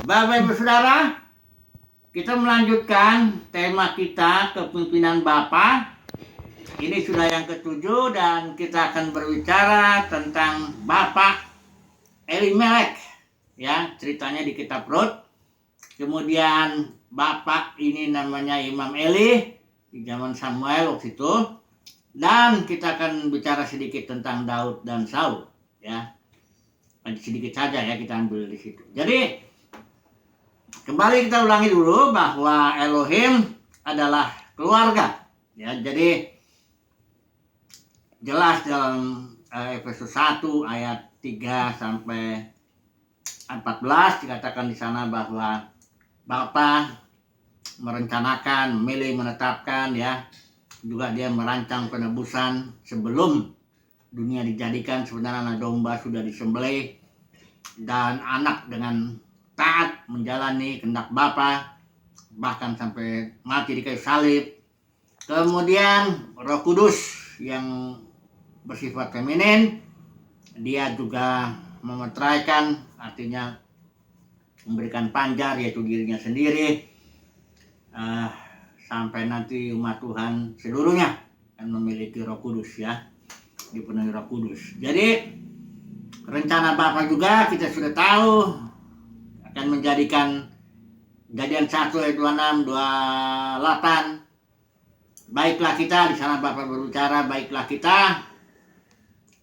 Bapak Ibu Saudara, kita melanjutkan tema kita kepemimpinan Bapa. Ini sudah yang ketujuh dan kita akan berbicara tentang Bapak Elimelek. Ya, ceritanya di kitab Rut. Kemudian Bapak ini namanya Imam Eli di zaman Samuel waktu itu. Dan kita akan bicara sedikit tentang Daud dan Saul. Ya, sedikit saja ya kita ambil di situ. Jadi kembali kita ulangi dulu bahwa Elohim adalah keluarga. Ya, jadi jelas dalam Efesus 1 ayat 3 sampai 14 dikatakan di sana bahwa Bapa merencanakan, memilih, menetapkan, ya, juga dia merancang penebusan sebelum dunia dijadikan. Sebenarnya anak domba sudah disembelih dan anak dengan taat menjalani kehendak Bapa bahkan sampai mati di kayu salib. Kemudian Roh Kudus yang bersifat feminin, dia juga memeteraikan, artinya memberikan panjar, yaitu dirinya sendiri, sampai nanti umat Tuhan seluruhnya akan memiliki Roh Kudus, ya, dipenuhi Roh Kudus. Jadi rencana Bapa juga kita sudah tahu akan menjadikan Kejadian 1 ayat 26, 28. Baiklah kita, di sana Bapa berbicara, baiklah kita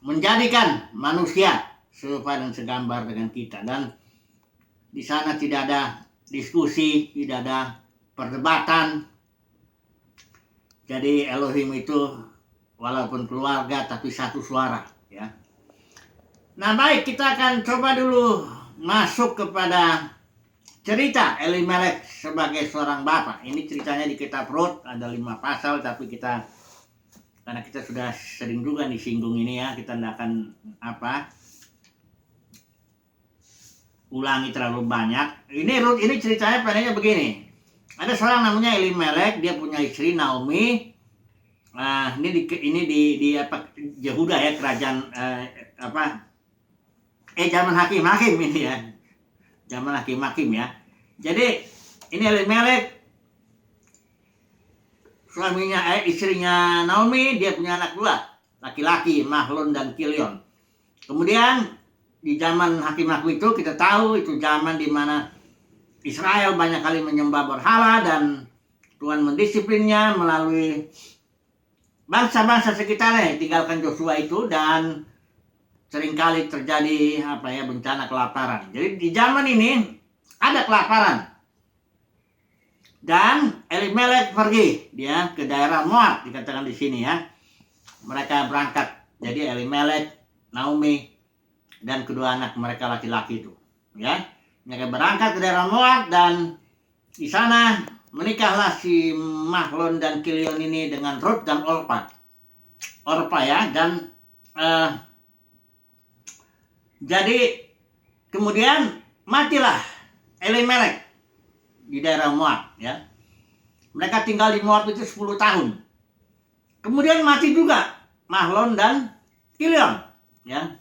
menjadikan manusia serupa dan segambar dengan kita. Dan di sana tidak ada diskusi, tidak ada perdebatan. Jadi Elohim itu walaupun keluarga tapi satu suara, ya. Nah, baik, kita akan coba dulu masuk kepada cerita Elimelek sebagai seorang bapak. Ini ceritanya di kitab Rut, ada 5 pasal, tapi karena kita sudah sering juga disinggung ini, ya, kita tidak akan ulangi terlalu banyak. Ini Rut ini ceritanya pendeknya begini. Ada seorang namanya Elimelek, dia punya istri Naomi. Ini di Yehuda, ya, kerajaan zaman hakim-hakim ini, ya. Zaman hakim-hakim, ya. Jadi ini Elimelek, suaminya, istrinya Naomi, dia punya anak 2 laki-laki, Mahlon dan Kilion. Kemudian di zaman hakim-hakim itu kita tahu itu zaman di mana Israel banyak kali menyembah berhala dan Tuhan mendisiplinnya melalui bangsa-bangsa sekitarnya yang tinggalkan Joshua itu, dan seringkali terjadi bencana kelaparan. Jadi di zaman ini ada kelaparan. Dan Elimelek pergi dia ke daerah Moab, dikatakan di sini, ya. Mereka berangkat. Jadi Elimelek, Naomi dan kedua anak mereka laki-laki itu, ya. Mereka berangkat ke daerah Moab dan di sana menikahlah si Mahlon dan Kilion ini dengan Rut dan Orpa, ya. Dan jadi kemudian matilah Elimelek di daerah Moab, ya. Mereka tinggal di Moab itu 10 tahun. Kemudian mati juga Mahlon dan Kilion, ya.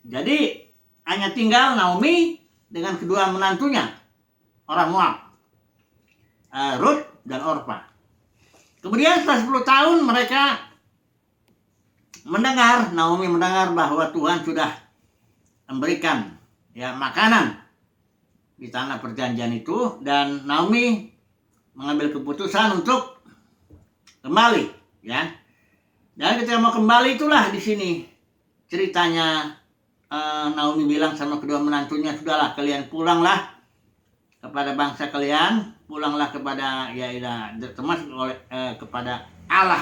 Jadi hanya tinggal Naomi dengan kedua menantunya, orang Moab, Rut dan Orpa. Kemudian setelah 10 tahun mereka Naomi mendengar bahwa Tuhan sudah memberikan, ya, makanan di tanah perjanjian itu, dan Naomi mengambil keputusan untuk kembali, ya. Dan ketika mau kembali itulah di sini ceritanya, Naomi bilang sama kedua menantunya, sudahlah, kalian pulanglah kepada bangsa kalian, pulanglah kepada, termasuk kepada Allah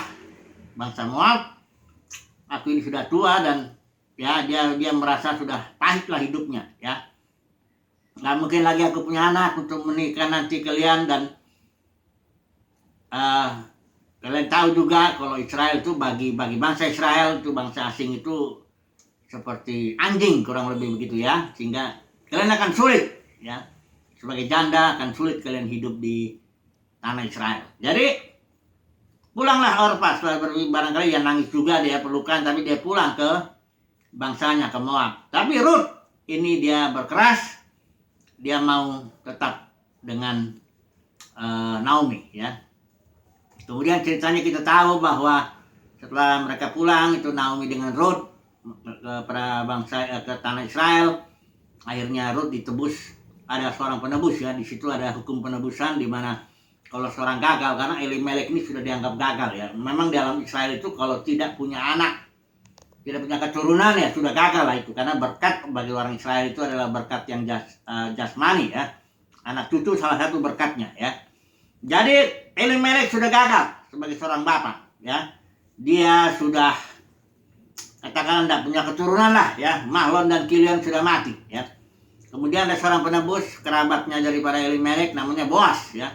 bangsa Moab. Aku ini sudah tua dan, ya, dia merasa sudah pahitlah hidupnya, ya. Nggak mungkin lagi aku punya anak untuk menikah nanti kalian. Dan kalian tahu juga kalau Israel itu bagi bangsa Israel itu, bangsa asing itu seperti anjing kurang lebih begitu, ya. Sehingga kalian akan sulit, ya, sebagai janda akan sulit kalian hidup di tanah Israel. Jadi pulanglah Orpa. Setelah barangkali dia nangis juga, dia pelukan, tapi dia pulang ke bangsanya, ke Moab. Tapi Rut ini dia berkeras dia mau tetap dengan Naomi ya. Kemudian ceritanya kita tahu bahwa setelah mereka pulang itu Naomi dengan Ruth kepada ke tanah Israel, akhirnya Ruth ditebus. Ada seorang penebus ya, di situ ada hukum penebusan di mana kalau seorang gagal, karena Elimelek ini sudah dianggap gagal ya. Memang dalam Israel itu kalau tidak punya anak, tidak punya keturunan ya sudah gagal lah itu, karena berkat bagi orang Israel itu adalah berkat yang jasmani ya. Anak cucu salah satu berkatnya ya. Jadi Elimelek sudah gagal sebagai seorang bapak ya. Dia sudah katakan tidak punya keturunan lah ya. Mahlon dan Kilion sudah mati ya. Kemudian ada seorang penebus kerabatnya daripada Elimelek namanya Boas ya.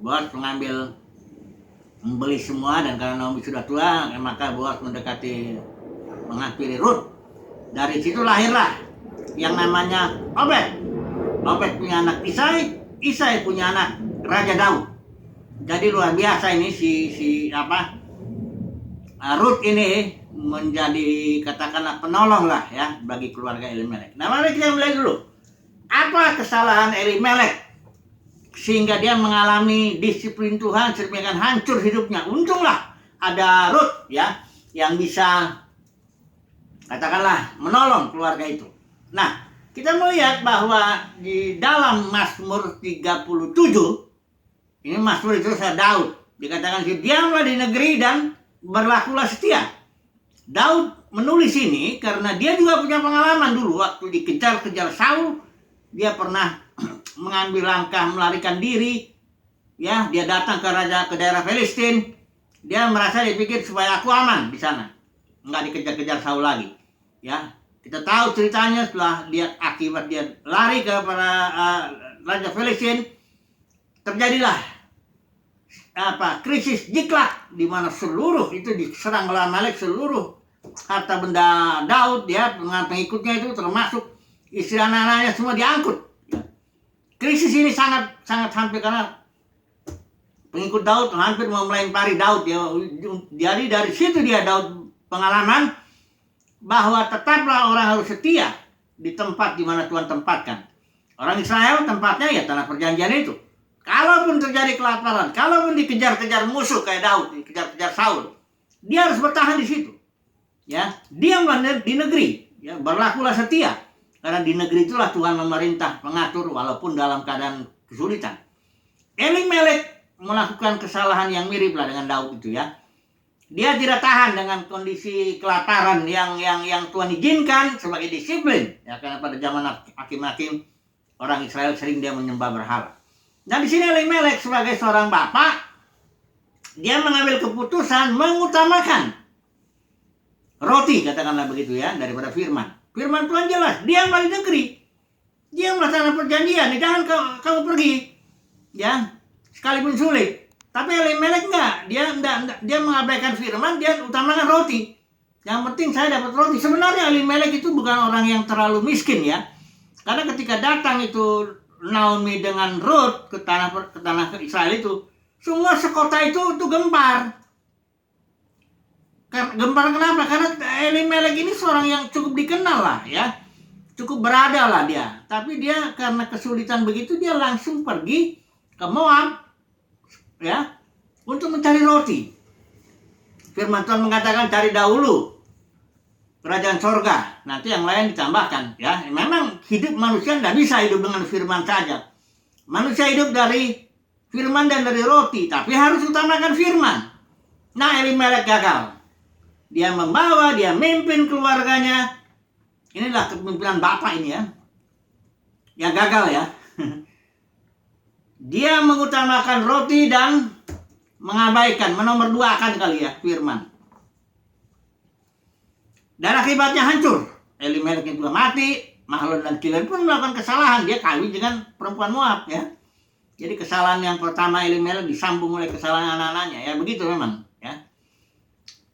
Boas membeli semua, dan karena Naomi sudah tua maka Boas menghampiri Ruth. Dari situ lahirlah yang namanya Obed. Obed punya anak Isai, Isai punya anak Raja Daud. Jadi luar biasa ini Ruth ini menjadi katakanlah penolong lah ya bagi keluarga Elimelek. Nah, mari kita melihat dulu apa kesalahan Elimelek sehingga dia mengalami disiplin Tuhan sehingga hancur hidupnya. Untunglah ada Ruth ya yang bisa katakanlah menolong keluarga itu. Nah, kita melihat bahwa di dalam Mazmur 37 ini Mazmur itu Daud dikatakan diamlah di negeri dan berlakulah setia. Daud menulis ini karena dia juga punya pengalaman dulu waktu dikejar-kejar Saul. Dia pernah mengambil langkah melarikan diri ya. Dia datang ke daerah Filistin. Dia merasa dipikir supaya aku aman di sana, nggak dikejar-kejar Saul lagi ya. Kita tahu ceritanya setelah lihat akibat dia lari kepada Raja Filistin, terjadilah krisis Ziklag di mana seluruh itu diserang oleh Amalek, seluruh harta benda Daud ya dengan pengikutnya itu termasuk istri anak-anaknya semua diangkut. Krisis ini sangat hampir karena pengikut Daud hampir mau melempari Daud ya. Jadi dari situ Daud pengalaman bahwa tetaplah orang harus setia di tempat di mana Tuhan tempatkan. Orang Israel tempatnya ya tanah perjanjian itu. Kalaupun terjadi kelaparan, kalaupun dikejar-kejar musuh kayak Daud, dikejar-kejar Saul, dia harus bertahan di situ. Ya, diamlah di negeri, ya, berlakulah setia. Karena di negeri itulah Tuhan memerintah, mengatur walaupun dalam keadaan kesulitan. Elimelek melakukan kesalahan yang mirip lah dengan Daud itu ya. Dia tidak tahan dengan kondisi kelaparan yang Tuhan izinkan sebagai disiplin. Ya, karena pada zaman hakim-hakim orang Israel sering dia menyembah berhala. Nah di sini Elimelek sebagai seorang bapak, dia mengambil keputusan mengutamakan roti, katakanlah begitu ya, daripada firman. Firman Tuhan jelas, diamlah di negeri, diamlah tanah perjanjian, jangan kamu pergi, ya, sekalipun sulit. Tapi Elimelek enggak, dia mengabaikan firman, dia utamakan roti. Yang penting saya dapat roti. Sebenarnya Elimelek itu bukan orang yang terlalu miskin ya, karena ketika datang itu Naomi dengan Ruth ke tanah Israel itu, semua sekota itu gempar. Gempar kenapa? Karena Elimelek ini seorang yang cukup dikenal lah ya, cukup berada lah dia. Tapi dia karena kesulitan begitu dia langsung pergi ke Moab ya untuk mencari roti. Firman Tuhan mengatakan cari dahulu kerajaan sorga, nanti yang lain ditambahkan ya. Memang hidup manusia tidak bisa hidup dengan firman saja. Manusia hidup dari firman dan dari roti, tapi harus utamakan firman. Nah Elimelek gagal. Dia membawa, dia memimpin keluarganya. Inilah kepemimpinan bapak ini ya. Yang gagal ya. Dia mengutamakan roti dan mengabaikan, menomorduakan kali ya firman. Dan akibatnya hancur. Elimelek juga mati. Mahlon dan Kilion pun melakukan kesalahan. Dia kawin dengan perempuan Moab ya. Jadi kesalahan yang pertama Elimelek disambung oleh kesalahan anak-anaknya. Ya begitu memang ya.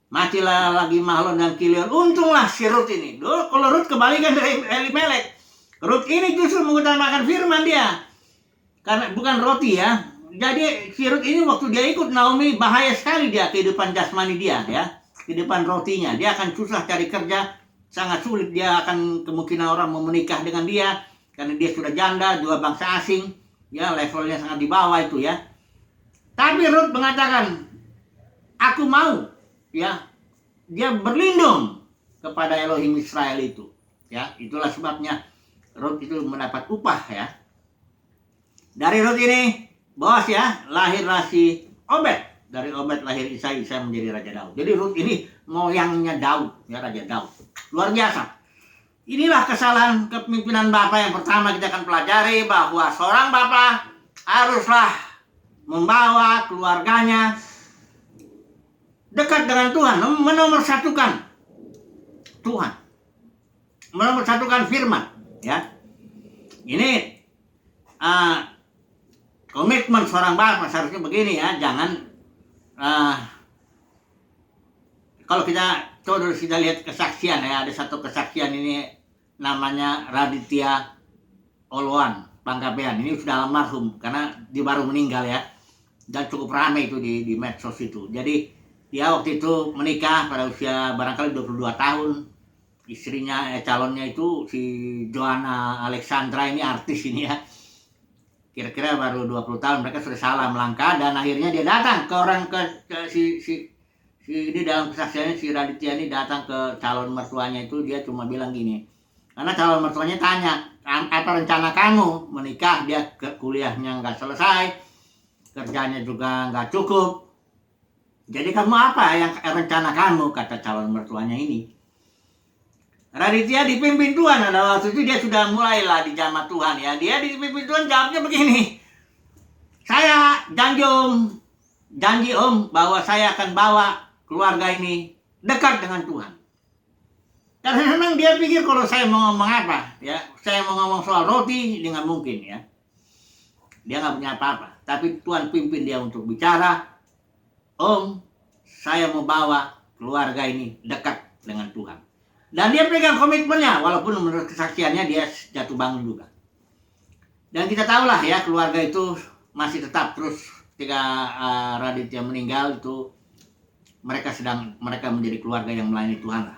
Matilah lagi Mahlon dan Kilion. Untunglah si Ruth ini. Kalau Ruth kebalikan dari Elimelek. Ruth ini justru mengutamakan firman dia. Karena bukan roti ya. Jadi si Ruth ini waktu dia ikut Naomi bahaya sekali dia kehidupan jasmani dia ya. Kehidupan rotinya, dia akan susah cari kerja, sangat sulit, dia akan kemungkinan orang mau menikah dengan dia karena dia sudah janda, juga bangsa asing, ya levelnya sangat di bawah itu ya. Tapi Ruth mengatakan, aku mau, ya, dia berlindung kepada Elohim Israel itu, ya. Itulah sebabnya Ruth itu mendapat upah ya. Dari Ruth ini, Boas ya, lahirlah si Obed. Dari Obed lahir Isai, Isai menjadi Raja Daud. Jadi Ruth ini moyangnya Daud, ya, Raja Daud. Luar biasa. Inilah kesalahan kepemimpinan Bapa yang pertama kita akan pelajari, bahwa seorang Bapa haruslah membawa keluarganya dekat dengan Tuhan, menomorsatukan Tuhan, menomorsatukan firman, ya. Ini komitmen seorang Bapa seharusnya begini ya, jangan kalau kita coba lihat kesaksian ya, ada satu kesaksian ini namanya Raditya Oloan Panggabean. Ini sudah almarhum karena dia baru meninggal ya, dan cukup ramai itu di medsos itu. Jadi dia waktu itu menikah pada usia barangkali 22 tahun. Istrinya calonnya itu si Joanna Alexandra, ini artis ini ya. Kira-kira baru 20 tahun, mereka sudah salah melangkah, dan akhirnya dia datang ke si ini dalam kesaksiannya, si Raditya ini datang ke calon mertuanya itu. Dia cuma bilang gini, karena calon mertuanya tanya, apa rencana kamu menikah? Dia kuliahnya nggak selesai, kerjanya juga nggak cukup, jadi kamu apa yang rencana kamu? Kata calon mertuanya ini. Raditya dipimpin Tuhan. Pada waktu itu dia sudah mulailah di jamaah Tuhan ya. Dia dipimpin Tuhan, jawabnya begini, saya janji om bahwa saya akan bawa keluarga ini dekat dengan Tuhan. Karena memang dia pikir kalau saya mau ngomong apa ya, saya mau ngomong soal roti, dia nggak mungkin ya. Dia nggak punya apa-apa. Tapi Tuhan pimpin dia untuk bicara, om, saya mau bawa keluarga ini dekat dengan Tuhan. Dan dia pegang komitmennya, walaupun menurut kesaksiannya dia jatuh bangun juga. Dan kita tahulah ya, keluarga itu masih tetap terus ketika Raditya meninggal itu, mereka menjadi keluarga yang melayani Tuhan lah.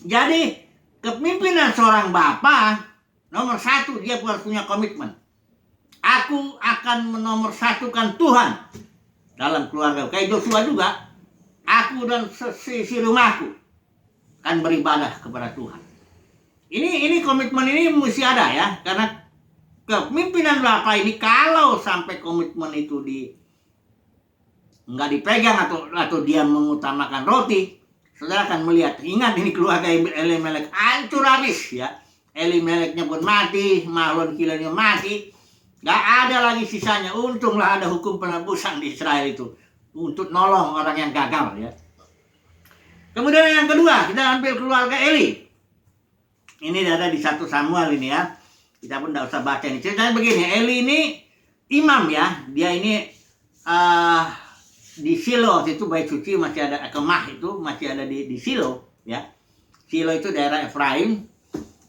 Jadi kepemimpinan seorang Bapa, nomor satu dia harus punya komitmen. Aku akan menomorsatukan Tuhan dalam keluarga. Kayak Joshua juga, aku dan si rumahku akan beribadah kepada Tuhan. Ini komitmen ini mesti ada ya, karena kepemimpinan Bapa ini kalau sampai komitmen itu nggak dipegang atau dia mengutamakan roti, saudara akan melihat, ingat ini keluarga Elimelek hancur habis ya. Elimeleknya pun mati, Mahlon kilanya mati, nggak ada lagi sisanya. Untunglah ada hukum penebusan di Israel itu untuk nolong orang yang gagal ya. Kemudian yang kedua, kita ambil keluarga Eli. Ini ada di 1 Samuel ini ya. Kita pun tidak usah baca ini. Ceritanya begini, Eli ini imam ya. Dia ini di Silo, itu bait suci masih ada, kemah itu masih ada di Silo ya. Silo itu daerah Efraim.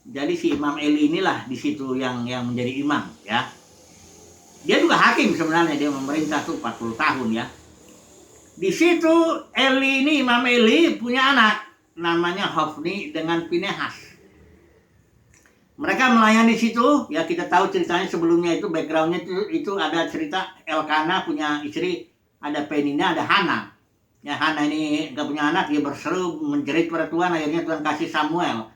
Jadi si Imam Eli inilah di situ yang menjadi imam ya. Dia juga hakim sebenarnya, dia memerintah tuh 40 tahun ya. Di situ Eli ini, Imam Eli punya anak namanya Hofni dengan Pinehas. Mereka melayani di situ ya. Kita tahu ceritanya sebelumnya itu, backgroundnya itu ada cerita Elkana punya istri, ada Penina, ada Hana ya. Hana ini gak punya anak, dia berseru menjerit pada Tuhan. Akhirnya Tuhan kasih Samuel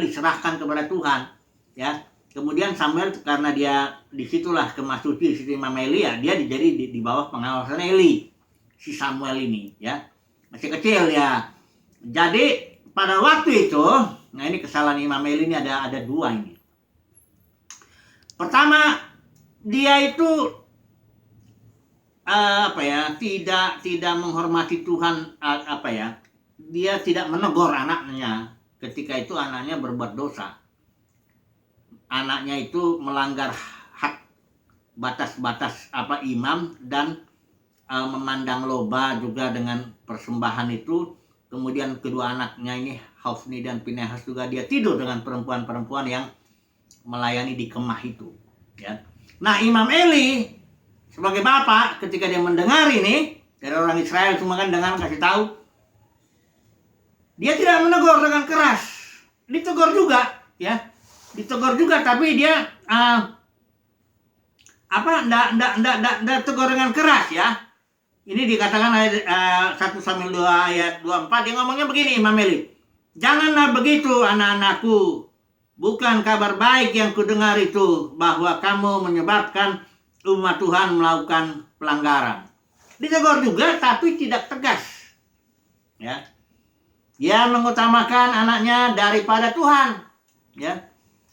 diserahkan kepada Tuhan ya. Kemudian Samuel karena dia disitulah kemah suci di situ Imam Eli ya, dia jadi di bawah pengawasan Eli. Si Samuel ini ya, masih kecil ya. Jadi pada waktu itu, nah ini kesalahan Imam Eli ini ada 2 ini. Pertama, dia itu tidak menghormati Tuhan, dia tidak menegur anaknya ketika itu anaknya berbuat dosa. Anaknya itu melanggar hak batas-batas imam, dan memandang loba juga dengan persembahan itu. Kemudian kedua anaknya ini, Hofni dan Pinehas, juga dia tidur dengan perempuan-perempuan yang melayani di kemah itu ya. Nah, Imam Eli sebagai bapak ketika dia mendengar ini dari orang Israel, cuma kan dengan kasih tahu, dia tidak menegur dengan keras, ditegur juga ya. ditegur juga, tapi dia ndak tegur dengan keras ya. Ini dikatakan ayat 1 Samuel 2 ayat 24, dia ngomongnya begini, Imam Eli. Janganlah begitu anak-anakku, bukan kabar baik yang kudengar itu bahwa kamu menyebabkan umat Tuhan melakukan pelanggaran. Ditegur juga tapi tidak tegas. Ya. Dia mengutamakan anaknya daripada Tuhan. Ya.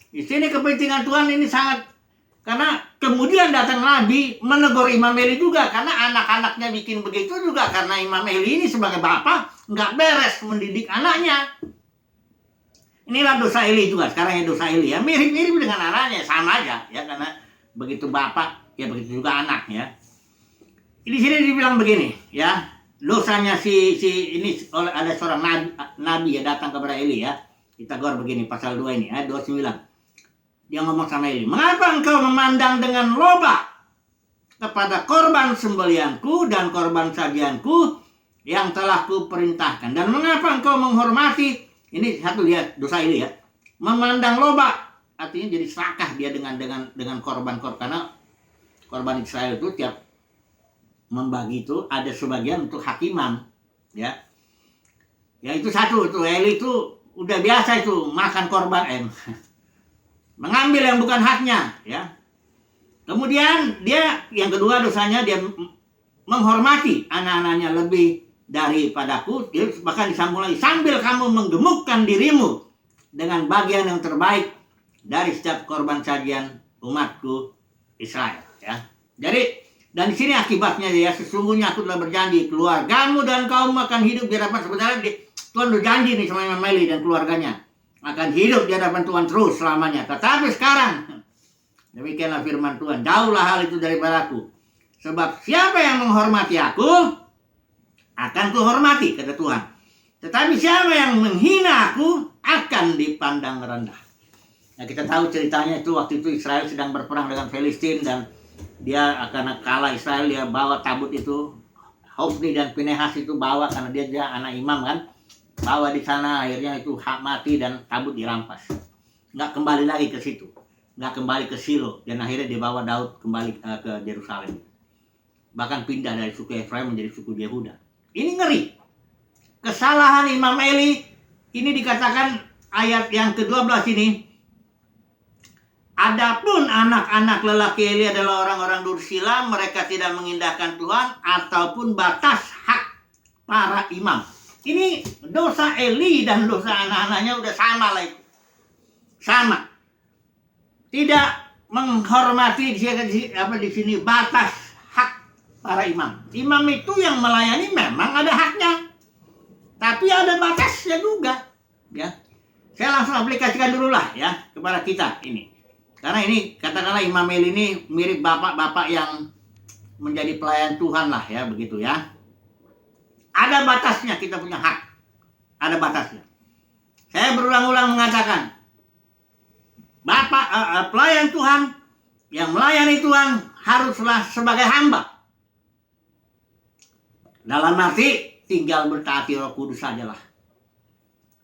Di sini kepentingan Tuhan ini sangat, karena kemudian datang Nabi menegur Imam Eli juga, karena anak-anaknya bikin begitu juga, karena Imam Eli ini sebagai bapak nggak beres mendidik anaknya. Inilah dosa Eli juga, sekarang ya dosa Eli ya, mirip-mirip dengan anaknya, sama aja ya, karena begitu bapak ya begitu juga anak ya. Di sini dibilang begini ya, dosanya si ini ada seorang nabi ya datang kepada Eli ya. Kita gor begini pasal 2 ini ayat 29. Dia ngomong sama Eli, mengapa engkau memandang dengan loba kepada korban sembelihanku dan korban sajianku yang telah kuperintahkan? Dan mengapa engkau menghormati, ini satu lihat dosa Eli ya, memandang loba, artinya jadi serakah dia dengan korban-korban, karena korban Israel itu tiap membagi itu ada sebagian untuk hakiman ya. Ya itu satu, tuh Eli itu udah biasa itu makan korban mengambil yang bukan haknya ya. Kemudian dia yang kedua dosanya dia menghormati anak-anaknya lebih daripadaku. Dia bahkan disambung lagi, sambil kamu menggemukkan dirimu dengan bagian yang terbaik dari setiap korban sajian umatku Israel ya. Jadi dan di sini akibatnya ya, sesungguhnya aku telah berjanji keluargamu dan kaum akan hidup di hadapan, sebenarnya Tuhan berjanji nih sama Imam Eli dan keluarganya akan hidup di hadapan Tuhan terus selamanya. Tetapi sekarang, demikianlah firman Tuhan, jauhlah hal itu daripadaku. Sebab siapa yang menghormati aku, akan kuhormati, kata Tuhan. Tetapi siapa yang menghina aku, akan dipandang rendah. Nah kita tahu ceritanya itu, waktu itu Israel sedang berperang dengan Filistin, dan dia akan kalah Israel, dia bawa tabut itu, Hofni dan Pinehas itu bawa, karena dia anak imam kan. Bawa di sana, akhirnya itu hak mati dan tabut dirampas. Nggak kembali lagi ke situ, nggak kembali ke Silo, dan akhirnya dibawa Daud kembali ke Yerusalem. Bahkan pindah dari suku Efraim menjadi suku Yehuda. Ini ngeri. Kesalahan Imam Eli ini dikatakan ayat yang ke-12 ini. Adapun anak-anak lelaki Eli adalah orang-orang dursila, mereka tidak mengindahkan Tuhan ataupun batas hak para imam. Ini dosa Eli dan dosa anak-anaknya udah sama lah itu. Sama. Tidak menghormati di sini batas hak para imam. Imam itu yang melayani memang ada haknya. Tapi ada batasnya juga, ya. Saya langsung aplikasikan dulu lah ya kepada kita ini. Karena ini katakanlah Imam Eli ini mirip bapak-bapak yang menjadi pelayan Tuhan lah ya, begitu ya. Ada batasnya, kita punya hak. Ada batasnya. Saya berulang-ulang mengatakan, bapak pelayan Tuhan yang melayani Tuhan haruslah sebagai hamba. Dalam arti tinggal bertaati Roh Kudus sajalah.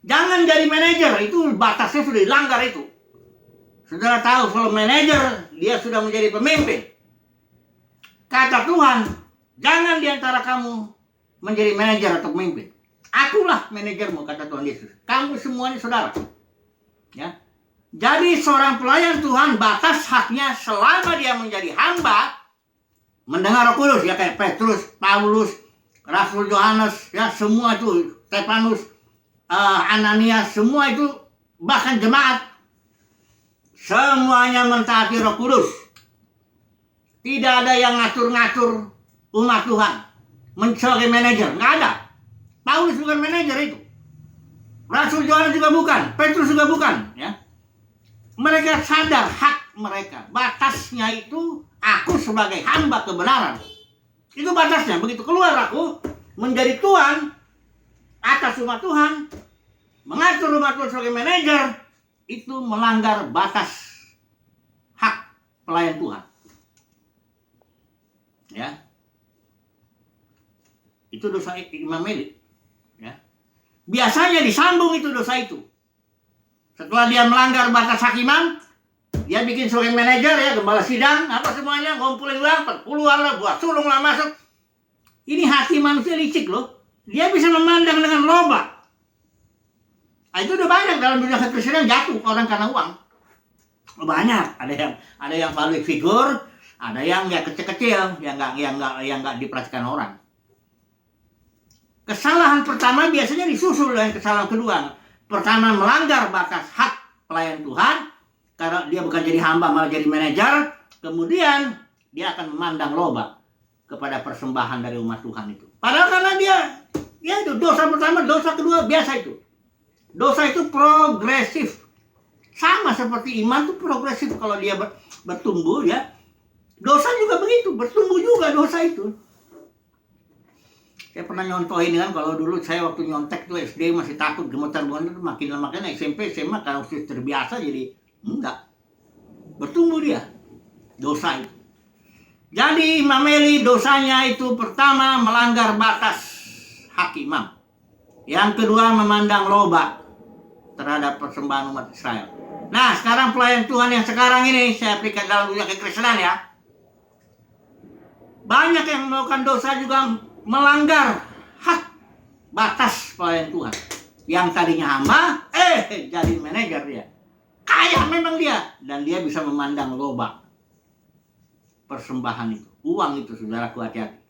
Jangan jadi manajer, itu batasnya sudah dilanggar itu. Saudara tahu kalau manajer dia sudah menjadi pemimpin. Kata Tuhan, jangan diantara kamu menjadi manajer atau pemimpin. Akulah manajermu, kata Tuhan Yesus. Kamu semuanya saudara. Ya. Jadi seorang pelayan Tuhan batas haknya selama dia menjadi hamba mendengar Roh Kudus ya, kayak Petrus, Paulus, Rasul Yohanes ya, semua itu, Stefanus, Ananias, semua itu, bahkan jemaat semuanya mentaati Roh Kudus. Tidak ada yang ngatur-ngatur umat Tuhan sebagai manajer, nggak ada. Paulus bukan manajer itu. Rasul Yohanes juga bukan, Petrus juga bukan, ya. Mereka sadar hak mereka. Batasnya itu aku sebagai hamba kebenaran. Itu batasnya. Begitu keluar aku menjadi tuan atas umat Tuhan, mengatur umat Tuhan sebagai manajer, itu melanggar batas hak pelayan Tuhan. Ya. Itu dosa Imam Eli. Ya. Biasanya disambung itu dosa itu. Setelah dia melanggar batas hak imam, dia bikin sebagai manajer ya, gembala sidang, apa semuanya, ngumpulin uang, perpuluhan lah, buat sulung lah masuk. Ini hati manusia licik loh. Dia bisa memandang dengan loba. Nah, itu udah banyak dalam dunia kekristenan jatuh orang karena uang. Banyak. Ada yang public figure, ada yang ya kecil-kecil, yang nggak diperhatikan orang. Kesalahan pertama biasanya disusul dengan kesalahan kedua. Pertama, melanggar batas hak pelayan Tuhan karena dia bukan jadi hamba malah jadi manajer. Kemudian dia akan memandang loba kepada persembahan dari umat Tuhan itu. Padahal karena dia ya itu dosa pertama, dosa kedua biasa itu. Dosa itu progresif. Sama seperti iman itu progresif kalau dia bertumbuh ya. Dosa juga begitu, bertumbuh juga dosa itu. Saya pernah nyontohin kan, kalau dulu saya waktu nyontek tuh SD masih takut gemetar-gemetar, makin SMP, SMA karena usia terbiasa jadi enggak. Bertumbuh dia. Dosa itu. Jadi Imam Eli dosanya itu pertama melanggar batas hak imam. Yang kedua memandang loba terhadap persembahan umat Israel. Nah sekarang pelayan Tuhan yang sekarang ini saya aplikan dalam dunia kekristenan ya. Banyak yang melakukan dosa juga melanggar hak batas pelayan Tuhan. Yang tadinya hamba, jadi manajer dia. Kaya memang dia. Dan dia bisa memandang loba persembahan itu. Uang itu, saudaraku, hati-hati.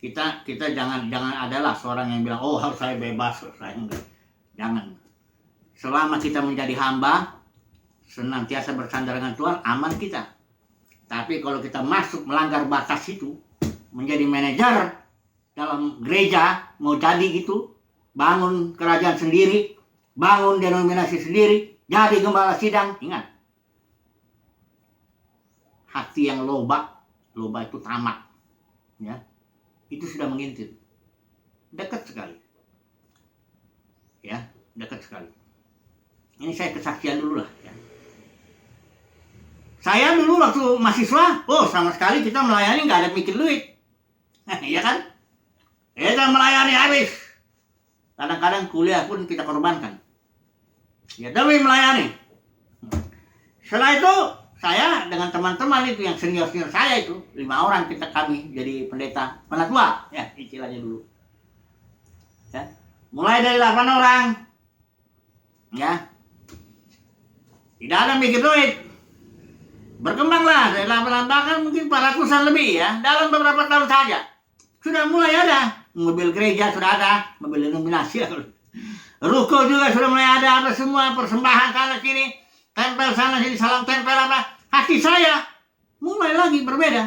Kita jangan adalah seorang yang bilang, oh harus saya bebas, saya enggak. Jangan. Selama kita menjadi hamba, senantiasa bersandar dengan Tuhan, aman kita. Tapi kalau kita masuk melanggar batas itu, menjadi manajer dalam gereja, mau jadi gitu, bangun kerajaan sendiri, bangun denominasi sendiri, jadi gembala sidang, ingat. Hati yang loba itu tamak. Ya. Itu sudah mengintip. Dekat sekali. Ya, dekat sekali. Ini saya kesaksian dulu lah. Ya. Saya dulu waktu mahasiswa, sama sekali kita melayani nggak ada mikir duit. Iya kan? Kita melayani habis. Kadang-kadang kuliah pun kita korbankan. Ya demi melayani. Setelah itu, saya dengan teman-teman itu yang senior-senior saya itu, 5 orang kami jadi pendeta penatua. Ya, istilahnya dulu. Ya. Mulai dari 8 orang. Ya. Tidak ada mikir duit. Berkembanglah dari 8 bahkan mungkin 400-an lebih ya. Dalam beberapa tahun saja. Sudah mulai ada. Mobil gereja sudah ada. Mobil denominasi. Ruko juga sudah mulai ada. Apa semua persembahan sana sini. Tempel sana sini. Salam tempel apa. Hati saya mulai lagi berbeda.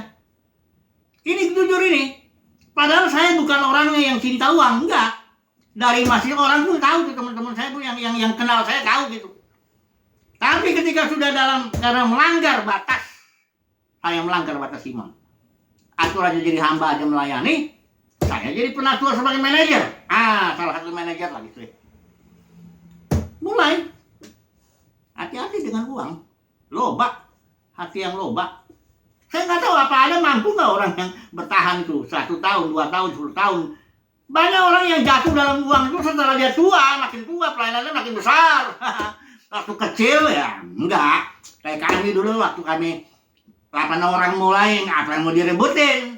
Ini jujur ini. Padahal saya bukan orangnya yang cinta uang. Enggak. Dari masih orang pun tahu tuh, teman-teman saya pun yang kenal saya tahu gitu. Tapi ketika sudah karena melanggar batas, saya melanggar batas iman. Aturannya jadi hamba aja melayani, saya jadi penatua sebagai manajer. Salah satu manajer lagi tuh. Mulai hati-hati dengan uang, loba, hati yang loba. Saya nggak tahu apa ada mampu nggak orang yang bertahan itu 1 tahun, 2 tahun, 10 tahun. Banyak orang yang jatuh dalam uang itu setelah dia tua, makin tua pelayanannya makin besar. Waktu kecil ya enggak. Kayak kami dulu waktu kami 8 orang mulai, apa yang mau direbutin?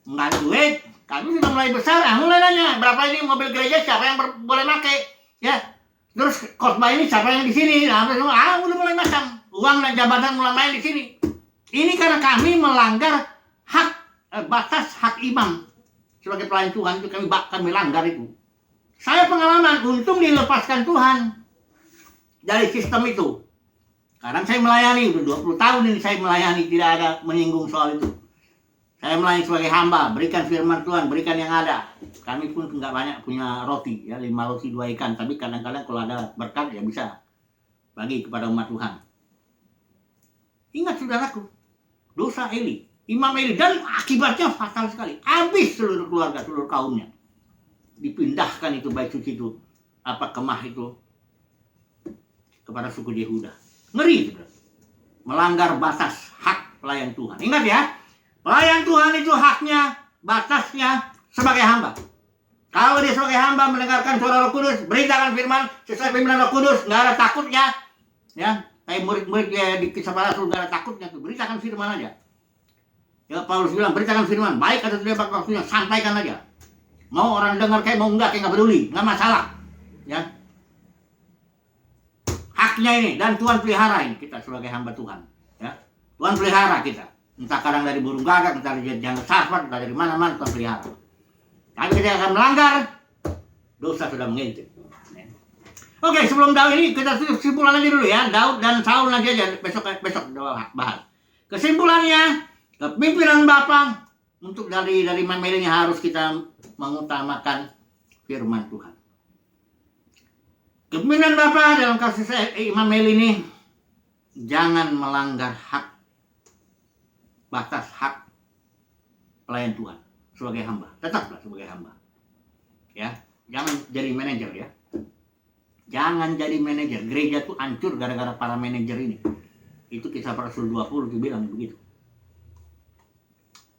Enggak duit. Kami sudah mulai besar, mulai nanya berapa ini mobil gereja, siapa yang boleh pakai? Ya. Terus khotbah ini siapa yang di sini? Udah mulai macam. Uang dan jabatan mulai main di sini. Ini karena kami melanggar batas hak imam. Sebagai pelayan Tuhan itu kami langgar itu. Saya pengalaman, untung dilepaskan Tuhan dari sistem itu. Sekarang saya melayani, udah 20 tahun ini saya melayani, tidak ada menyinggung soal itu. Saya melayani sebagai hamba, berikan firman Tuhan, berikan yang ada. Kami pun nggak banyak punya roti, ya 5 roti 2 ikan. Tapi kadang-kadang kalau ada berkat ya bisa bagi kepada umat Tuhan. Ingat saudaraku, dosa Eli, Imam Eli, dan akibatnya fatal sekali. Habis seluruh keluarga, seluruh kaumnya. Dipindahkan itu bait suci itu, kemah itu, kepada suku Yehuda. Ngeri, saudara. Melanggar batas hak pelayan Tuhan. Ingat ya, pelayan Tuhan itu haknya, batasnya sebagai hamba. Kalau dia sebagai hamba mendengarkan suara Roh Kudus, beritakan firman sesuai pimpinan Roh Kudus, nggak ada takutnya. Ya, kayak murid-murid ya di Kisah Para Rasul nggak ada takutnya tuh, beritakan firman aja. Ya Paulus bilang beritakan firman, baik atau tidak pada waktunya, sampaikan aja. Mau orang dengar kayak mau enggak, kayak nggak peduli, nggak masalah. Ya, haknya ini, dan Tuhan pelihara ini kita sebagai hamba Tuhan. Ya, Tuhan pelihara kita. Entah kadang dari burung gagak, entah dari janggut sarpat, entah dari mana-mana Tuhan pelihara. Tapi kita akan melanggar, dosa sudah mengintip. Oke, sebelum Daud ini kita kesimpulan aja dulu ya. Daud dan Saul nanti aja besok bahas. Kesimpulannya, kepimpinan Bapa untuk dari Immanuel ini harus kita mengutamakan firman Tuhan. Kepimpinan Bapa dalam kasus Immanuel ini jangan melanggar batas hak pelayan Tuhan sebagai hamba, tetaplah sebagai hamba. Ya, jangan jadi manajer ya. Jangan jadi manajer. Gereja tuh hancur gara-gara para manajer ini. Itu Kisah Para Rasul 20 itu bilang begitu.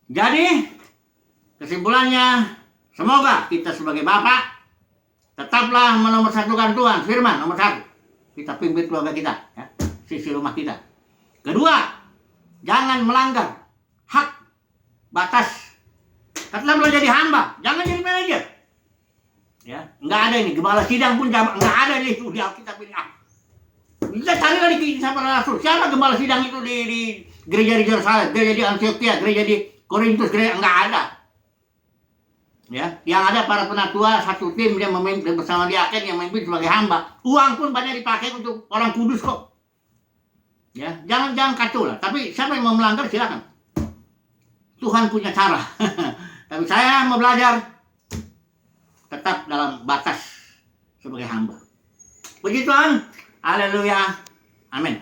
Jadi, kesimpulannya, semoga kita sebagai bapak tetaplah menomorsatukan Tuhan, firman nomor 1. Kita pimpin keluarga kita, ya, sisi rumah kita. Kedua, jangan melanggar hak batas. Tetaplah jadi hamba, jangan jadi manajer. Ya, nggak ada ini gembala sidang pun nggak ada di itu di Alkitab ini. Kita cari lagi Kisah Para Rasul. Siapa gembala sidang itu di gereja di Yerusalem, gereja di Antioquia, gereja di Korintus, gereja nggak ada. Ya, yang ada para penatua satu tim dia memimpin bersama diaken yang memimpin sebagai hamba. Uang pun banyak dipakai untuk orang kudus kok. Ya, jangan kacau lah. Tapi siapa yang mau melanggar silakan. Tuhan punya cara. Tapi saya mau belajar tetap dalam batas sebagai hamba. Puji Tuhan. Haleluya. Amin.